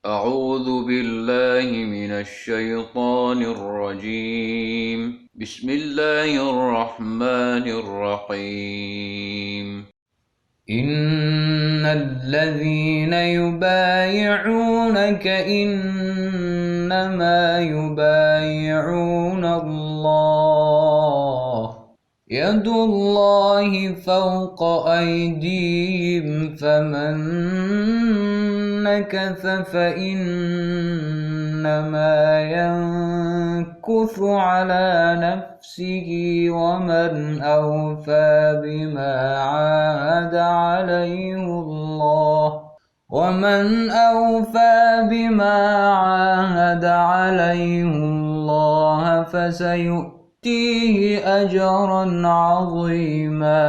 أعوذ بالله من الشيطان الرجيم. بسم الله الرحمن الرحيم. إن الذين يبايعونك إنما يبايعون الله يد الله فوق أيديهم فمن نكث فإنما ينكث على نفسه ومن أوفى بما عاهد عليه الله فسيؤتيه أجرا عظيما.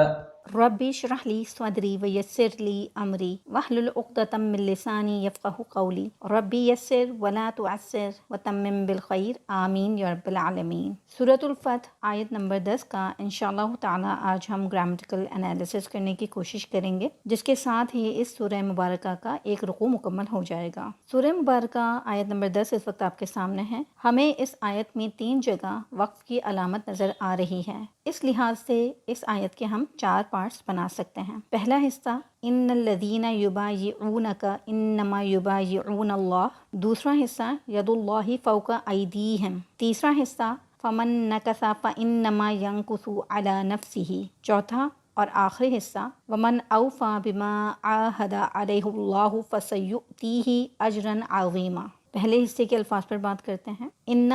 ربی اشرح لی صدری ویسر لی امری واحلل عقدۃ من لسانی یفقہوا قولی ربی یسر ولا تعسر وتمم بالخیر آمین یا رب العالمین۔ سورۃ الفتح آیت نمبر 10 کا انشاءاللہ تعالی آج ہم گرامیٹیکل انالیسس کرنے کی کوشش کریں گے، جس کے ساتھ ہی اس سورہ مبارکہ کا ایک رکوع مکمل ہو جائے گا۔ سورہ مبارکہ آیت نمبر 10 اس وقت آپ کے سامنے ہے۔ ہمیں اس آیت میں 3 جگہ وقف کی علامت نظر آ رہی ہے۔ اس لحاظ سے اس آیت کے ہم 4 پارٹس بنا سکتے ہیں۔ پہلا حصہ ان الذین یبایعونک انما یبایعون اللہ، دوسرا حصہ ید اللہ فوق ایدیہم، تیسرا حصہ فمن نکث فانما ینکث علی نفسہ، چوتھا اور آخری حصہ ومن اوفی بما عاہد علیہ اللہ فسیؤتیہ اجرا عظیما۔ پہلے حصے کے الفاظ پر بات کرتے ہیں۔ ان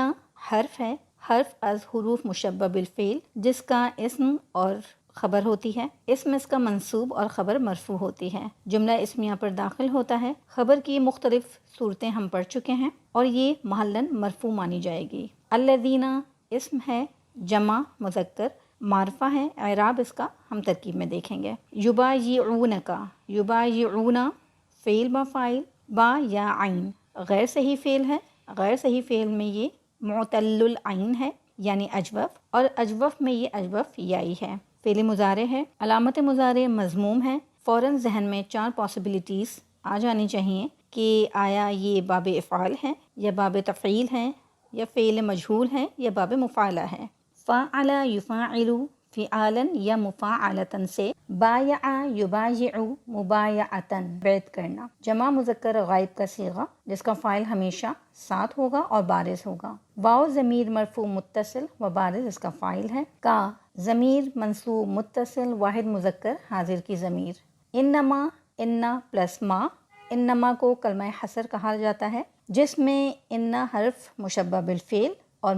حرف ہے، حرف از حروف مشبہ بالفعل، جس کا اسم اور خبر ہوتی ہے۔ اسم اس کا منصوب اور خبر مرفوع ہوتی ہے۔ جملہ اسمیہ پر داخل ہوتا ہے۔ خبر کی مختلف صورتیں ہم پڑھ چکے ہیں اور یہ محلاً مرفوع مانی جائے گی۔ الذین اسم ہے جمع مذکر، معرفہ ہے، اعراب اس کا ہم ترکیب میں دیکھیں گے۔ یبایعونک، یبایعون فعل با فاعل، با یا عین غیر صحیح فعل ہے۔ غیر صحیح فعل میں یہ معتل العین ہے یعنی اجوف، اور اجوف میں یہ اجوف یائی ہے۔ فعل مضارع ہے، علامت مضارع مضموم ہے۔ فوراً ذہن میں 4 پاسبلٹیز آ جانی چاہیے کہ آیا یہ باب افعال ہے یا باب تفعیل ہے یا فعل مجہول ہے یا باب مفعلہ ہے۔ فعل یفعل فعالا یا مفاعلتا سے، بایع یبایع مبایعتا بیعت کرنا۔ جمع مذکر غائب کا صیغہ جس کا فاعل ہمیشہ ساتھ ہوگا اور بارز ہوگا۔ واو ضمیر مرفوع متصل و بارز اس کا فاعل ہے۔ کا ضمیر منصوب متصل واحد مذکر حاضر کی ضمیر۔ انما، انا پلس ما، انما کو کلمہ حصر کہا جاتا ہے، جس میں انا حرف مشبہ بالفعل اور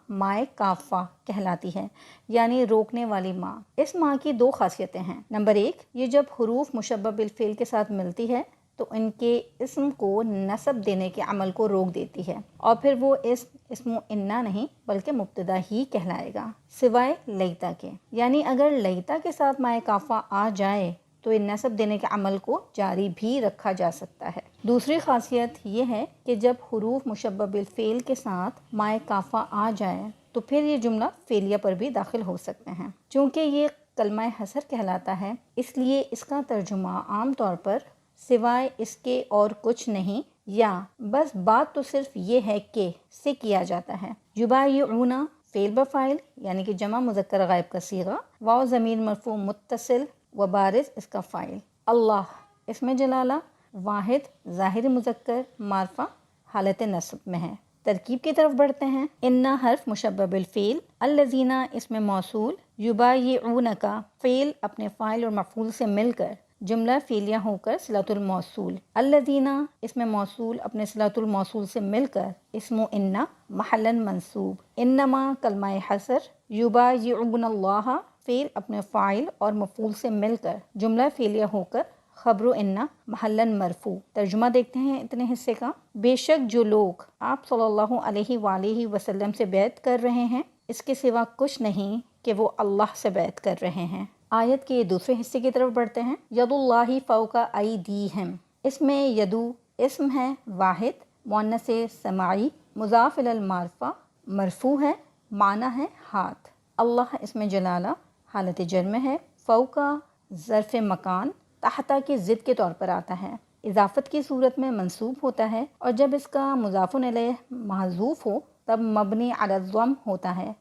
مائے کافہ کہلاتی ہے، یعنی روکنے والی ماں۔ اس ماں کی 2 خاصیتیں ہیں۔ نمبر 1، یہ جب حروف مشبہ بالفعل کے ساتھ ملتی ہے تو ان کے اسم کو نصب دینے کے عمل کو روک دیتی ہے، اور پھر وہ اسم انا نہیں بلکہ مبتدا ہی کہلائے گا، سوائے لیتا کے۔ یعنی اگر لیتا کے ساتھ مائے کافہ آ جائے تو ان نصب دینے کے عمل کو جاری بھی رکھا جا سکتا ہے۔ دوسری خاصیت یہ ہے کہ جب حروف مشبہ بالفعل کے ساتھ مائے کافہ آ جائے تو پھر یہ جملہ فعلیہ پر بھی داخل ہو سکتے ہیں۔ چونکہ یہ کلمہ حصر کہلاتا ہے، اس لیے اس کا ترجمہ عام طور پر سوائے اس کے اور کچھ نہیں یا بس بات تو صرف یہ ہے کہ سے کیا جاتا ہے۔ یبایعون فعل بفاعل یعنی کہ جمع مذکر غائب کا صیغہ، واو ضمیر مرفوع متصل و بارز اس کا فاعل۔ اللہ اسم جلالہ واحد ظاہر مذکر معرفہ حالت نصب میں ہے۔ ترکیب کی طرف بڑھتے ہیں۔ ان حرف مشبہ بالفعل، الذین اسم موصول، یبایعونک فعل اپنے فاعل اور مفعول سے مل کر جملہ فعلیہ ہو کر صلۃ الموصول، الذین اسم موصول اپنے صلۃ الموصول سے مل کر اسم ان محلا منصوب، انما کلمہ حصر، یبایعون اللہ فعل اپنے فاعل اور مفعول سے مل کر جملہ فعلیہ ہو کر خبر ان محلا مرفوع۔ ترجمہ دیکھتے ہیں اتنے حصے کا۔ بے شک جو لوگ آپ صلی اللہ علیہ وآلہ وسلم سے بیعت کر رہے ہیں، اس کے سوا کچھ نہیں کہ وہ اللہ سے بیعت کر رہے ہیں۔ آیت کے دوسرے حصے کی طرف بڑھتے ہیں۔ ید اللہ فوق ایدیہم، اس میں یدو اسم ہے واحد مؤنث سماعی مضاف الی المعرفہ مرفوع ہے، معنی ہے ہاتھ۔ اللہ اسم جلالہ حالت جر میں ہے، فوق ظرف مکان تحت کی ضد کے طور پر آتا ہے، اضافت کی صورت میں منصوب ہوتا ہے، اور جب اس کا مضاف الیہ محذوف ہو تب مبنی علی الضم ہوتا ہے۔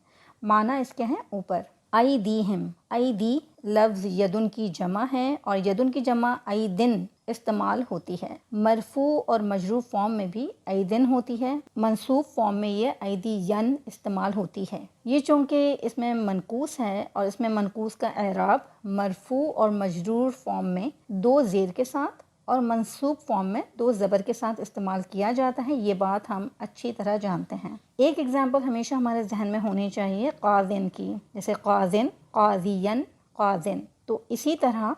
معنی اس کے ہیں اوپر۔ ایدیہم، ایدی لفظ یدن کی جمع ہے، اور یدن کی جمع ایدن استعمال ہوتی ہے۔ مرفوع اور مجرور فارم میں بھی ایدن ہوتی ہے، منصوب فارم میں یہ ایدین استعمال ہوتی ہے۔ یہ چونکہ اس میں منقوص ہے، اور اس میں منقوص کا اعراب مرفوع اور مجرور فارم میں 2 زیر کے ساتھ اور منصوب فارم میں 2 زبر کے ساتھ استعمال کیا جاتا ہے، یہ بات ہم اچھی طرح جانتے ہیں۔ ایک ایگزامپل ہمیشہ ہمارے ذہن میں ہونی چاہیے قاضن کی، جیسے قاضن، قاضین، قاضن۔ تو اسی طرح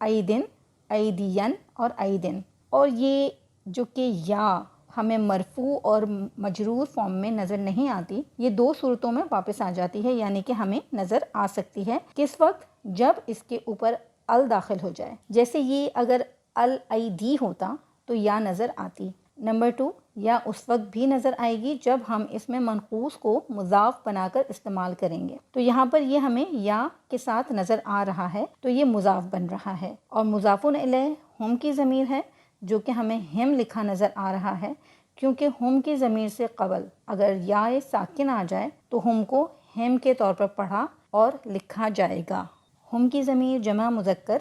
ایدن، ایدین اور ایدن، اور یہ جو کہ یا ہمیں مرفوع اور مجرور فارم میں نظر نہیں آتی، یہ 2 صورتوں میں واپس آ جاتی ہے، یعنی کہ ہمیں نظر آ سکتی ہے کس وقت؟ جب اس کے اوپر ال داخل ہو جائے۔ جیسے یہ اگر الایدی ہوتا تو یا نظر آتی۔ نمبر 2، یا اس وقت بھی نظر آئے گی جب ہم اس میں منقوص کو مضاف بنا کر استعمال کریں گے۔ تو یہاں پر یہ ہمیں یا کے ساتھ نظر آ رہا ہے تو یہ مضاف بن رہا ہے، اور مضاف الیہ ہم کی ضمیر ہے جو کہ ہمیں ہم لکھا نظر آ رہا ہے، کیونکہ ہم کی ضمیر سے قبل اگر یا ساکن آ جائے تو ہم کو ہم کے طور پر پڑھا اور لکھا جائے گا۔ ہم کی ضمیر جمع مذکر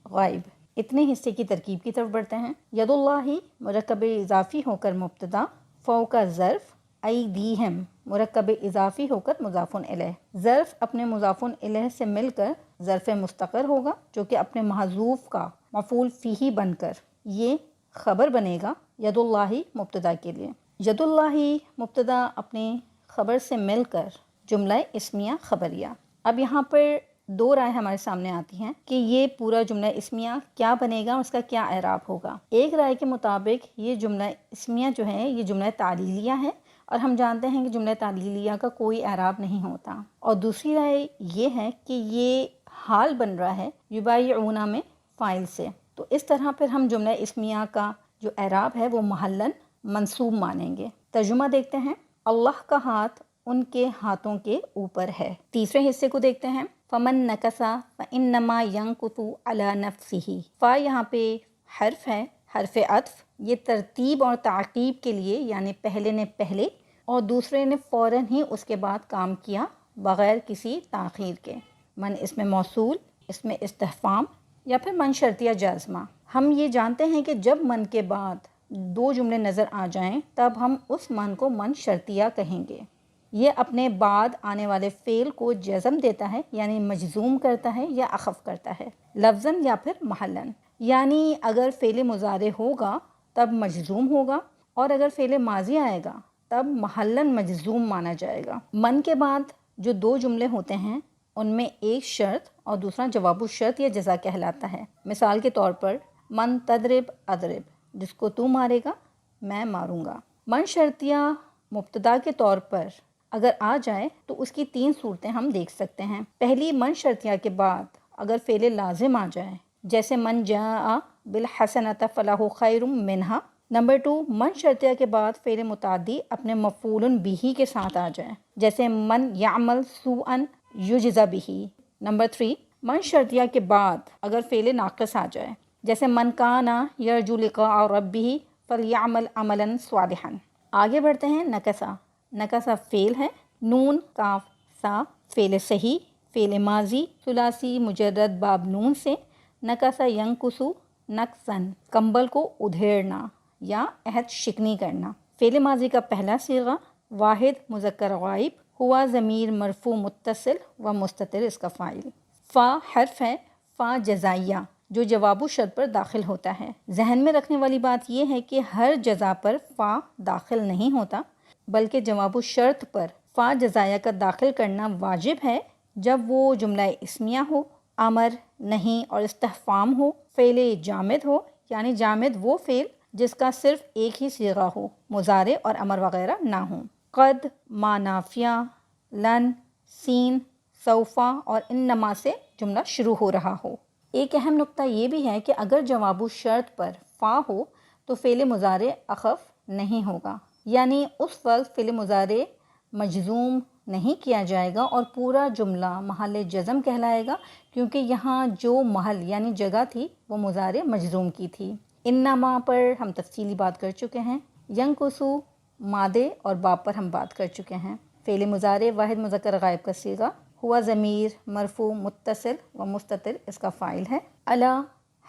غائب۔ اتنے حصے کی ترکیب کی طرف بڑھتے ہیں۔ ید اللہ مرکب اضافی ہو کر مبتدا، فوق ظرف، ایدیہم مرکب اضافی ہو کر مضاف الیہ۔ ظرف اپنے مضاف الیہ سے مل کر ظرف مستقر ہوگا، جو کہ اپنے محذوف کا مفعول فیہ بن کر یہ خبر بنے گا ید اللہ مبتدا کے لیے۔ ید اللہ مبتدا اپنے خبر سے مل کر جملہ اسمیہ خبریہ۔ اب یہاں پر 2 رائے ہمارے سامنے آتی ہیں کہ یہ پورا جملہ اسمیہ کیا بنے گا، اس کا کیا اعراب ہوگا۔ ایک رائے کے مطابق یہ جملہ اسمیہ جو ہے یہ جملہ تعلیلیہ ہے، اور ہم جانتے ہیں کہ جملہ تعلیلیہ کا کوئی اعراب نہیں ہوتا۔ اور دوسری رائے یہ ہے کہ یہ حال بن رہا ہے یبایعون میں فاعل سے، تو اس طرح پھر ہم جملہ اسمیہ کا جو اعراب ہے وہ محلاً منصوب مانیں گے۔ ترجمہ دیکھتے ہیں۔ اللہ کا ہاتھ ان کے ہاتھوں کے اوپر ہے۔ تیسرے حصے کو دیکھتے ہیں۔ فمن نکسا فانما ینکث علی نفسہ۔ فا یہاں پہ حرف ہے، حرف عطف، یہ ترتیب اور تعقیب کے لیے، یعنی پہلے نے پہلے اور دوسرے نے فوراً ہی اس کے بعد کام کیا بغیر کسی تاخیر کے۔ من اس میں موصول، اس میں استفہام یا پھر من شرطیہ جازمہ۔ ہم یہ جانتے ہیں کہ جب من کے بعد 2 جملے نظر آ جائیں تب ہم اس من کو من شرطیہ کہیں گے۔ یہ اپنے بعد آنے والے فعل کو جزم دیتا ہے، یعنی مجزوم کرتا ہے یا اخف کرتا ہے، لفظاً یا پھر محلاً۔ یعنی اگر فعل مضارع ہوگا تب مجزوم ہوگا، اور اگر فعل ماضی آئے گا تب محلاً مجزوم مانا جائے گا۔ من کے بعد جو 2 جملے ہوتے ہیں ان میں ایک شرط اور دوسرا جواب الشرط یا جزا کہلاتا ہے۔ مثال کے طور پر من تضرب اضرب، جس کو تو مارے گا میں ماروں گا۔ من شرطیہ مبتدا کے طور پر اگر آ جائے تو اس کی 3 صورتیں ہم دیکھ سکتے ہیں۔ پہلی، من شرطیہ کے بعد اگر فعل لازم آ جائے، جیسے من جاء بالحسنۃ فلہ خیر منہا۔ نمبر 2، من شرطیہ کے بعد فعل متعدی اپنے مفعول بہ کے ساتھ آ جائے، جیسے من یعمل سوءا یجزا بہ۔ نمبر 3، من شرطیہ کے بعد اگر فعل ناقص آ جائے، جیسے من کان یرجو لقاء ربہ فلیعمل عملا صالحا۔ آگے بڑھتے ہیں۔ نکسا، نکسا فعل ہے، نون کاف سا فعل صحیح، فعل ماضی ثلاثی مجرد باب نون سے۔ نکسا ینکسو نکسن، کمبل کو ادھیڑنا یا عہد شکنی کرنا۔ فعل ماضی کا پہلا صیغہ واحد مذکر غائب، ہوا ضمیر مرفوع متصل و مستتر اس کا فاعل۔ فا حرف ہے، فا جزائیہ جو جواب الشرط پر داخل ہوتا ہے۔ ذہن میں رکھنے والی بات یہ ہے کہ ہر جزا پر فا داخل نہیں ہوتا، بلکہ جواب الشرط پر فا جزائیہ کا داخل کرنا واجب ہے جب وہ جملہ اسمیہ ہو، امر نہیں اور استفہام ہو، فعل جامد ہو، یعنی جامد وہ فعل جس کا صرف ایک ہی صیغہ ہو، مضارع اور امر وغیرہ نہ ہوں۔ قد، ما نافیہ، لن، سین، سوفا اور انما سے جملہ شروع ہو رہا ہو۔ ایک اہم نقطہ یہ بھی ہے کہ اگر جواب الشرط پر فا ہو تو فعل مضارع اخف نہیں ہوگا، یعنی اس وقت فعل مضارع مجزوم نہیں کیا جائے گا اور پورا جملہ محل جزم کہلائے گا، کیونکہ یہاں جو محل یعنی جگہ تھی وہ مضارع مجزوم کی تھی۔ انما پر ہم تفصیلی بات کر چکے ہیں، ینقصو مادے اور باب پر ہم بات کر چکے ہیں۔ فعل مضارع واحد مذکر غائب کا صیغہ، ہوا ضمیر مرفوع متصل و مستتر اس کا فاعل ہے۔ علی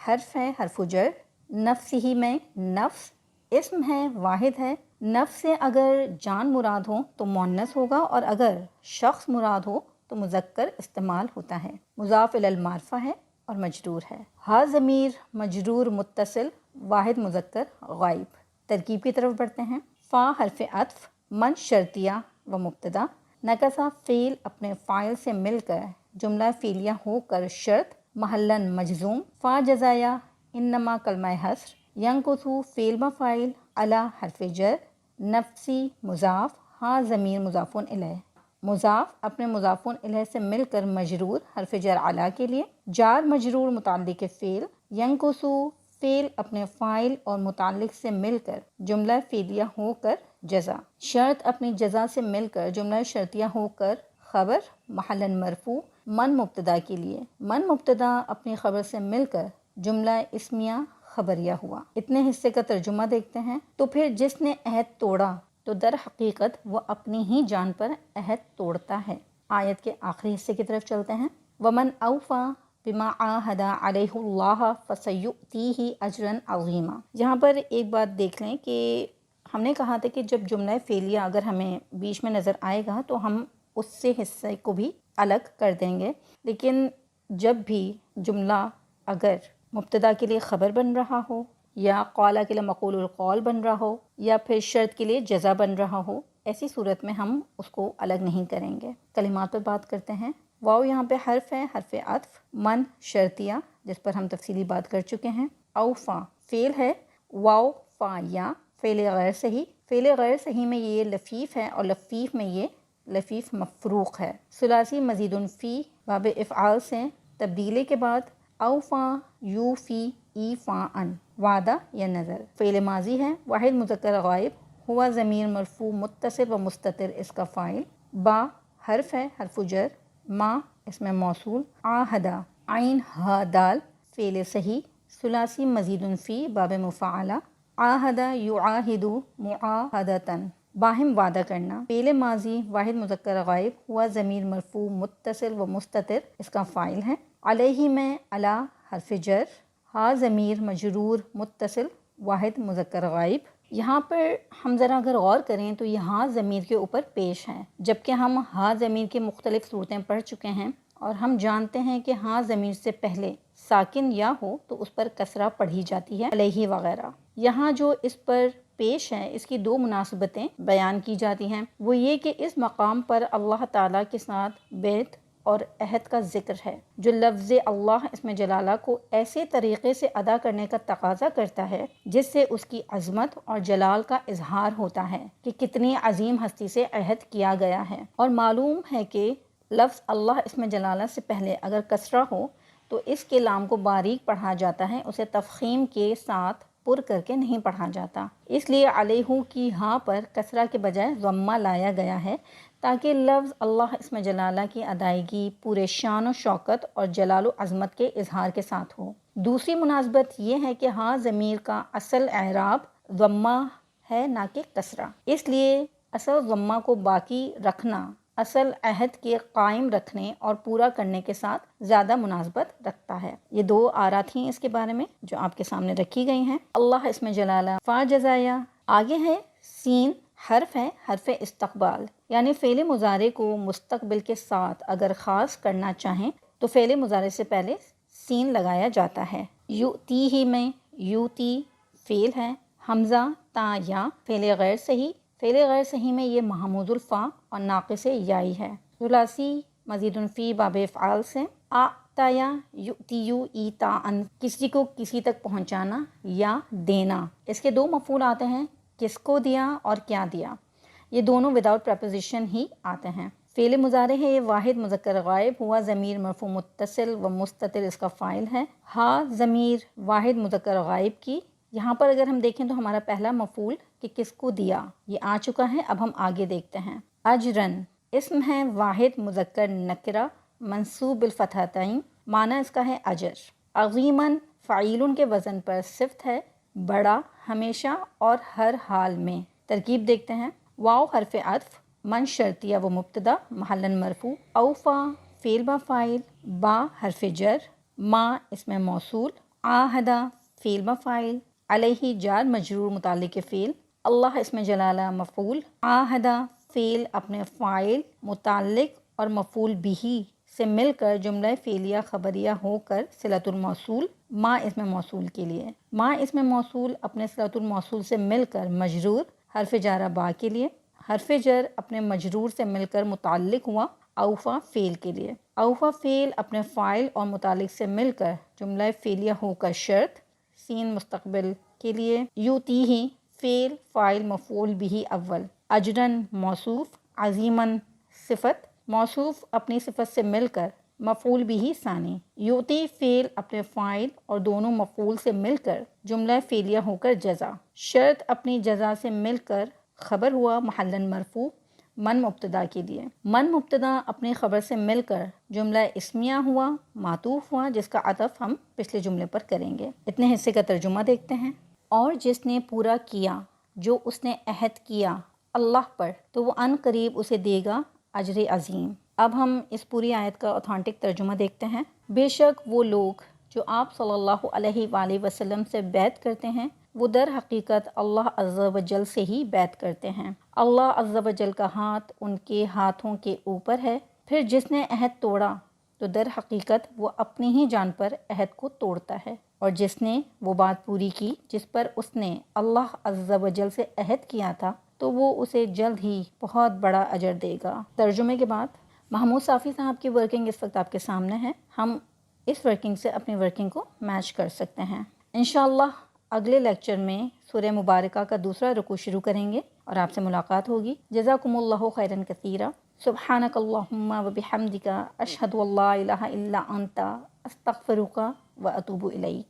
حرف ہے حرف جر، نفسہ میں نفس اسم ہے واحد ہے، نفس سے اگر جان مراد ہو تو مؤنث ہوگا اور اگر شخص مراد ہو تو مذکر استعمال ہوتا ہے۔ مضاف الی المعرفہ ہے اور مجرور ہے۔ ہا ضمیر مجرور متصل واحد مذکر غائب۔ ترکیب کی طرف بڑھتے ہیں۔ فا حرف عطف، من شرطیہ و مبتدا، نکسا فعل اپنے فاعل سے مل کر جملہ فعلیہ ہو کر شرط محلاً مجزوم، فا جزایہ انما کلمہ حصر، ینقصو فعل مفاعل، علی حرف جر، نفسی مضاف، ہا ضمیر مضاف الیہ، مضاف اپنے مضاف الیہ سے مل کر مجرور حرف جر علی کے لیے، جار مجرور متعلق فعل، ینقصو فعل اپنے فاعل اور متعلق سے مل کر جملہ فعلیہ ہو کر جزا، شرط اپنی جزا سے مل کر جملہ شرطیہ ہو کر خبر محلاً مرفوع، من مبتدا کے لیے، من مبتدا اپنی خبر سے مل کر جملہ اسمیہ خبریہ ہوا۔ اتنے حصے کا ترجمہ دیکھتے ہیں۔ تو پھر جس نے عہد توڑا تو در حقیقت وہ اپنی ہی جان پر عہد توڑتا ہے۔ آیت کے آخری حصے کی طرف چلتے ہیں۔ وَمَنْ أَوْفَى بِمَا عَاهَدَ عَلَيْهُ اللَّهَ فَسَيُؤْتِيهِ أَجْرًا عَظِيمًا۔ یہاں پر ایک بات دیکھ لیں کہ ہم نے کہا تھا کہ جب جملہ فعلیہ اگر ہمیں بیچ میں نظر آئے گا تو ہم اس سے حصے کو بھی الگ کر دیں گے، لیکن جب بھی جملہ اگر مبتدا کے لیے خبر بن رہا ہو یا قال کے لیے مقول القول بن رہا ہو یا پھر شرط کے لیے جزا بن رہا ہو، ایسی صورت میں ہم اس کو الگ نہیں کریں گے۔ کلمات پر بات کرتے ہیں۔ واو یہاں پہ حرف ہے حرف عطف، من شرطیہ جس پر ہم تفصیلی بات کر چکے ہیں، اوفا فعل ہے، واو فا یا فعل غیر صحیح، فعل غیر صحیح میں یہ لفیف ہے اور لفیف میں یہ لفیف مفروق ہے۔ ثلاثی مزید فی باب افعال سے تبدیلی کے بعد اوفا یو فی ای فا ان، وعدہ یا نظر، فعل ماضی ہے واحد مذکر غائب، ہوا ضمیر مرفوع متصل و مستتر اس کا فاعل، با حرف ہے حرف جر، ما اسم موصول، عاہدہ عین ہا دال فعل صحیح، ثلاثی مزید فی باب مفاعلہ، عاہدہ یعاہد معاہدتاً باہم وعدہ کرنا، فعل ماضی واحد مذکر غائب، ہوا ضمیر مرفوع متصل و مستتر اس کا فاعل ہے، علیہ میں علی حرف جر، ہا ضمیر مجرور متصل واحد مذکر غائب۔ یہاں پر ہم ذرا اگر غور کریں تو یہاں ضمیر کے اوپر پیش ہے، جبکہ ہم ہا ضمیر کی مختلف صورتیں پڑھ چکے ہیں اور ہم جانتے ہیں کہ ہا ضمیر سے پہلے ساکن یا ہو تو اس پر کسرہ پڑھی جاتی ہے، علیہ وغیرہ۔ یہاں جو اس پر پیش ہے اس کی دو مناسبتیں بیان کی جاتی ہیں، وہ یہ کہ اس مقام پر اللہ تعالیٰ کے ساتھ بیعت اور عہد کا ذکر ہے، جو لفظ اللہ اسم جلالہ کو ایسے طریقے سے ادا کرنے کا تقاضا کرتا ہے جس سے اس کی عظمت اور جلال کا اظہار ہوتا ہے کہ کتنی عظیم ہستی سے عہد کیا گیا ہے۔ اور معلوم ہے کہ لفظ اللہ اسم جلالہ سے پہلے اگر کسرہ ہو تو اس کے لام کو باریک پڑھا جاتا ہے، اسے تفخیم کے ساتھ پر کر کے نہیں پڑھا جاتا، اس لیے علیہ کی ہاں پر کسرہ کے بجائے ضمہ لایا گیا ہے تاکہ لفظ اللہ اسم جلالہ کی ادائیگی پورے شان و شوکت اور جلال و عظمت کے اظہار کے ساتھ ہو۔ دوسری مناسبت یہ ہے کہ ہاں ضمیر کا اصل اعراب ضمہ ہے نہ کہ کسرہ، اس لیے اصل ضمہ کو باقی رکھنا اصل عہد کے قائم رکھنے اور پورا کرنے کے ساتھ زیادہ مناسبت رکھتا ہے۔ یہ دو آیات ہیں اس کے بارے میں جو آپ کے سامنے رکھی گئی ہیں۔ اللہ اسم جلالہ فا جزایہ، آگے ہے سین حرف ہے حرف استقبال، یعنی فعل مضارع کو مستقبل کے ساتھ اگر خاص کرنا چاہیں تو فعل مضارع سے پہلے سین لگایا جاتا ہے۔ یؤتی ہی میں یوتی فعل ہے، حمزہ تا یا فعل غیر صحیح، فعل غیر صحیح میں یہ محمود الفا اور ناقص یائی ہے۔ ثلاثی مزید فی باب افعال سے آتایا یؤتیو ایتا ان، کسی کو کسی تک پہنچانا یا دینا، اس کے دو مفعول آتے ہیں، کس کو دیا اور کیا دیا، یہ دونوں وداؤٹ پریپوزیشن ہی آتے ہیں۔ فعل مضارع ہے یہ واحد مذکر غائب، ہوا ضمیر مرفوع متصل و مستتر اس کا فاعل ہے، ہا ضمیر واحد مذکر غائب کی، یہاں پر اگر ہم دیکھیں تو ہمارا پہلا مفعول کہ کس کو دیا یہ آ چکا ہے۔ اب ہم آگے دیکھتے ہیں۔ اجرن اسم ہے واحد مذکر نکرہ منصوب بالفتحتین، معنی اس کا ہے اجر۔ عظیماً فعیل کے وزن پر صفت ہے، بڑا ہمیشہ اور ہر حال میں۔ ترکیب دیکھتے ہیں۔ واو حرف عطف، من شرطیہ و مبتدا محلاً مرفوع، اوفا فعل با فاعل، با حرف جر، ما اسم موصول، عاہدہ فعل با فاعل، علیہ جار مجرور متعلق فعل، اللہ اسم جلالہ مفعول، عاہدہ فعل اپنے فاعل متعلق اور مفعول بھی سے مل کر جملہ فعلیہ خبریہ ہو کر صلۃ الموصول، ما اسم موصول کے لیے، ما اسم موصول اپنے صلۃ الموصول سے مل کر مجرور حرف جارہ با کے لیے، حرف جر اپنے مجرور سے مل کر متعلق ہوا اوفا فعل کے لیے، اوفا فعل اپنے فاعل اور متعلق سے مل کر جملہ فعلیہ ہو کر شرط سین مستقبل کے لیے، یوتیہ فعل فاعل مفعول بھی اول، اجرن موصوف، عظیمن صفت، موصوف اپنی صفت سے مل کر مفعول بھی ثانی، یوتی فعل اپنے فاعل اور دونوں مفعول سے مل کر جملہ فعلیہ ہو کر جزا، شرط اپنی جزا سے مل کر خبر ہوا محلاً مرفوع، من مبتدا کے لیے، من مبتدا اپنی خبر سے مل کر جملہ اسمیہ ہوا معطوف ہوا جس کا عطف ہم پچھلے جملے پر کریں گے۔ اتنے حصے کا ترجمہ دیکھتے ہیں۔ اور جس نے پورا کیا جو اس نے عہد کیا اللہ پر تو وہ عن قریب اسے دے گا اجر عظیم۔ اب ہم اس پوری آیت کا اوتھینٹک ترجمہ دیکھتے ہیں۔ بے شک وہ لوگ جو آپ صلی اللہ علیہ وآلہ وسلم سے بیعت کرتے ہیں وہ در حقیقت اللہ عز و جل سے ہی بیعت کرتے ہیں، اللہ عز و جل کا ہاتھ ان کے ہاتھوں کے اوپر ہے۔ پھر جس نے عہد توڑا تو در حقیقت وہ اپنی ہی جان پر عہد کو توڑتا ہے، اور جس نے وہ بات پوری کی جس پر اس نے اللہ عز و جل سے عہد کیا تھا تو وہ اسے جلد ہی بہت بڑا اجر دے گا۔ ترجمے کے بعد محمود صافی صاحب کی ورکنگ اس وقت آپ کے سامنے ہے، ہم اس ورکنگ سے اپنی ورکنگ کو میچ کر سکتے ہیں۔ انشاءاللہ اگلے لیکچر میں سورہ مبارکہ کا دوسرا رکوع شروع کریں گے اور آپ سے ملاقات ہوگی۔ جزاکم اللہ خیراً کثیرا، سبحانک اللہم و بحمدک، اشہد ان لا الہ الا انت، استغفرک و اتوب الیک۔